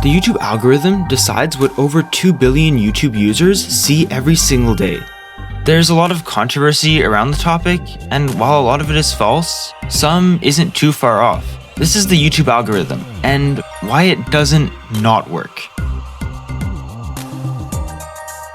The YouTube algorithm decides what over 2 billion YouTube users see every single day. There's a lot of controversy around the topic, and while a lot of it is false, some isn't too far off. This is the YouTube algorithm, and why it doesn't not work.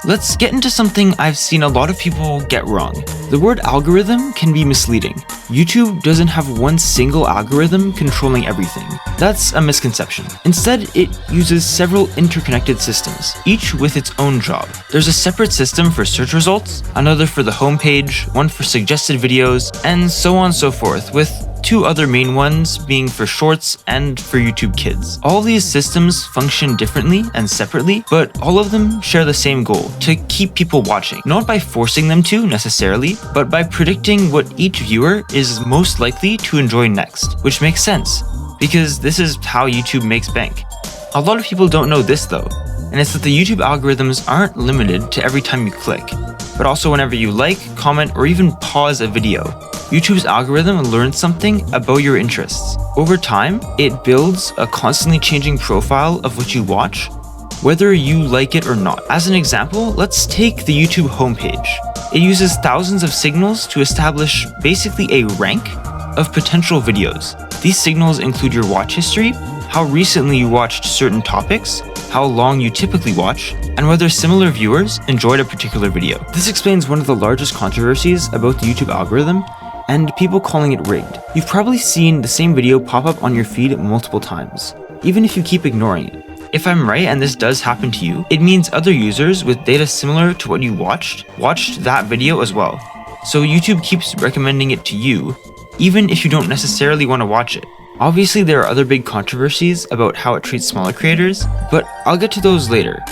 Let's get into something I've seen a lot of people get wrong. The word algorithm can be misleading. YouTube doesn't have one single algorithm controlling everything. That's a misconception. Instead, it uses several interconnected systems, each with its own job. There's a separate system for search results, another for the homepage, one for suggested videos, and so on and so forth, with two other main ones being for Shorts and for YouTube Kids. All these systems function differently and separately, but all of them share the same goal: to keep people watching. Not by forcing them to necessarily, but by predicting what each viewer is most likely to enjoy next, which makes sense, because this is how YouTube makes bank. A lot of people don't know this though, and it's that the YouTube algorithms aren't limited to every time you click, but also whenever you like, comment, or even pause a video. YouTube's algorithm learns something about your interests. Over time, it builds a constantly changing profile of what you watch, whether you like it or not. As an example, let's take the YouTube homepage. It uses thousands of signals to establish basically a rank of potential videos. These signals include your watch history, how recently you watched certain topics, how long you typically watch, and whether similar viewers enjoyed a particular video. This explains one of the largest controversies about the YouTube algorithm, and people calling it rigged. You've probably seen the same video pop up on your feed multiple times, even if you keep ignoring it. If I'm right and this does happen to you, it means other users with data similar to what you watched that video as well. So YouTube keeps recommending it to you, even if you don't necessarily want to watch it. Obviously, there are other big controversies about how it treats smaller creators, but I'll get to those later.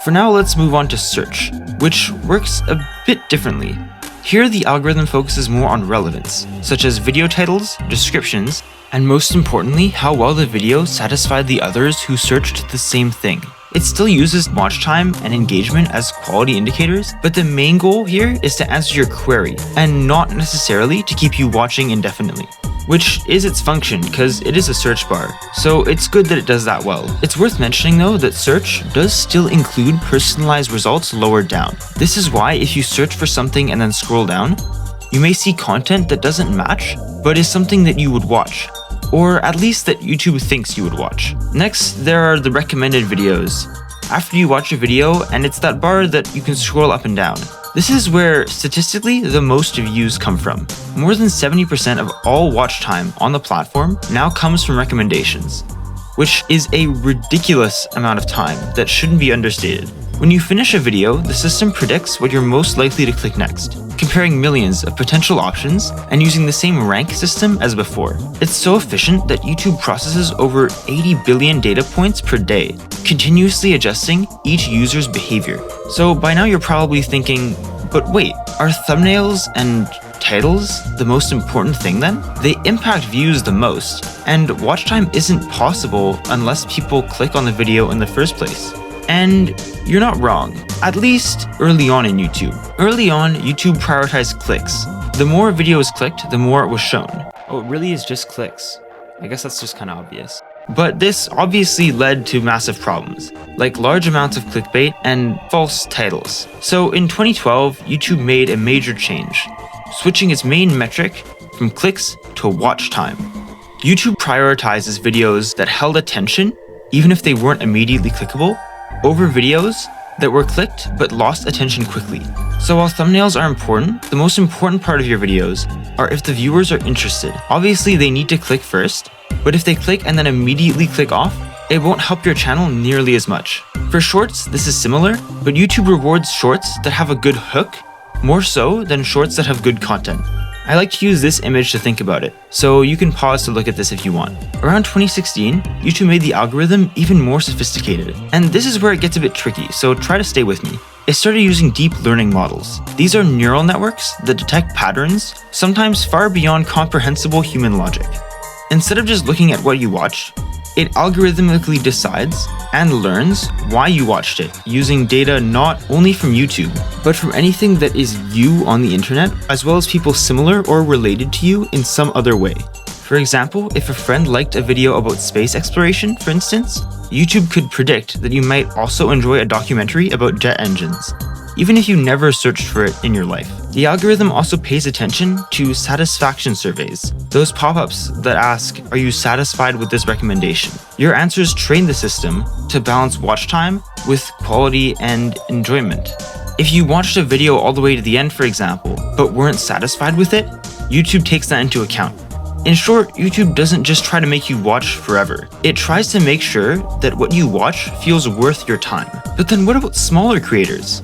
For now, let's move on to search, which works a bit differently. Here, the algorithm focuses more on relevance, such as video titles, descriptions, and most importantly, how well the video satisfied the others who searched the same thing. It still uses watch time and engagement as quality indicators, but the main goal here is to answer your query, and not necessarily to keep you watching indefinitely. Which is its function, because it is a search bar, so it's good that it does that well. It's worth mentioning though that search does still include personalized results lower down. This is why if you search for something and then scroll down, you may see content that doesn't match, but is something that you would watch, or at least that YouTube thinks you would watch. Next, there are the recommended videos. After you watch a video, and it's that bar that you can scroll up and down. This is where, statistically, the most views come from. More than 70% of all watch time on the platform now comes from recommendations, which is a ridiculous amount of time that shouldn't be understated. When you finish a video, the system predicts what you're most likely to click next, comparing millions of potential options and using the same rank system as before. It's so efficient that YouTube processes over 80 billion data points per day, continuously adjusting each user's behavior. So by now you're probably thinking, but wait, are thumbnails and titles the most important thing then? They impact views the most, and watch time isn't possible unless people click on the video in the first place. And you're not wrong, at least early on in YouTube. Early on, YouTube prioritized clicks. The more a video was clicked, the more it was shown. Oh, it really is just clicks. I guess that's just kind of obvious. But this obviously led to massive problems, like large amounts of clickbait and false titles. So in 2012, YouTube made a major change, switching its main metric from clicks to watch time. YouTube prioritizes videos that held attention, even if they weren't immediately clickable, over videos that were clicked but lost attention quickly. So while thumbnails are important, the most important part of your videos are if the viewers are interested. Obviously, they need to click first, but if they click and then immediately click off, it won't help your channel nearly as much. For shorts, this is similar, but YouTube rewards shorts that have a good hook more so than shorts that have good content. I like to use this image to think about it, so you can pause to look at this if you want. Around 2016, YouTube made the algorithm even more sophisticated, and this is where it gets a bit tricky, so try to stay with me. It started using deep learning models. These are neural networks that detect patterns, sometimes far beyond comprehensible human logic. Instead of just looking at what you watched, it algorithmically decides and learns why you watched it, using data not only from YouTube, but from anything that is you on the internet, as well as people similar or related to you in some other way. For example, if a friend liked a video about space exploration, for instance, YouTube could predict that you might also enjoy a documentary about jet engines, even if you never searched for it in your life. The algorithm also pays attention to satisfaction surveys, those pop-ups that ask, are you satisfied with this recommendation? Your answers train the system to balance watch time with quality and enjoyment. If you watched a video all the way to the end, for example, but weren't satisfied with it, YouTube takes that into account. In short, YouTube doesn't just try to make you watch forever. It tries to make sure that what you watch feels worth your time. But then what about smaller creators?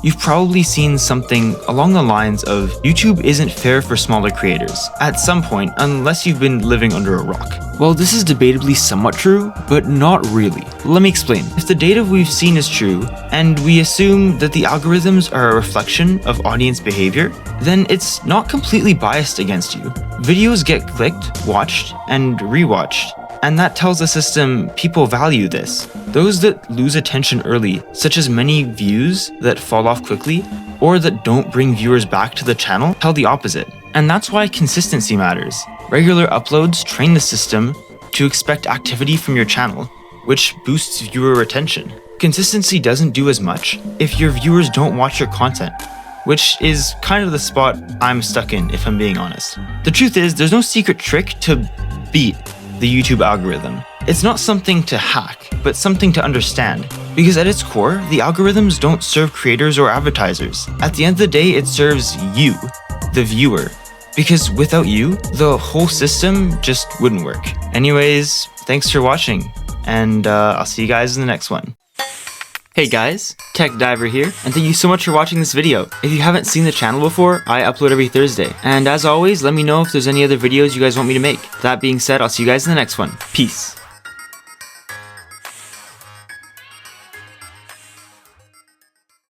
You've probably seen something along the lines of YouTube isn't fair for smaller creators at some point, unless you've been living under a rock. Well, this is debatably somewhat true, but not really. Let me explain. If the data we've seen is true, and we assume that the algorithms are a reflection of audience behavior, then it's not completely biased against you. Videos get clicked, watched, and rewatched, and that tells the system people value this. Those that lose attention early, such as many views that fall off quickly, or that don't bring viewers back to the channel, tell the opposite. And that's why consistency matters. Regular uploads train the system to expect activity from your channel, which boosts viewer retention. Consistency doesn't do as much if your viewers don't watch your content, which is kind of the spot I'm stuck in, if I'm being honest. The truth is, there's no secret trick to beat the YouTube algorithm. It's not something to hack, but something to understand. Because at its core, the algorithms don't serve creators or advertisers. At the end of the day, it serves you, the viewer. Because without you, the whole system just wouldn't work. Anyways, thanks for watching, and I'll see you guys in the next one. Hey guys, Tech Diverr here, and thank you so much for watching this video. If you haven't seen the channel before, I upload every Thursday. And as always, let me know if there's any other videos you guys want me to make. That being said, I'll see you guys in the next one. Peace.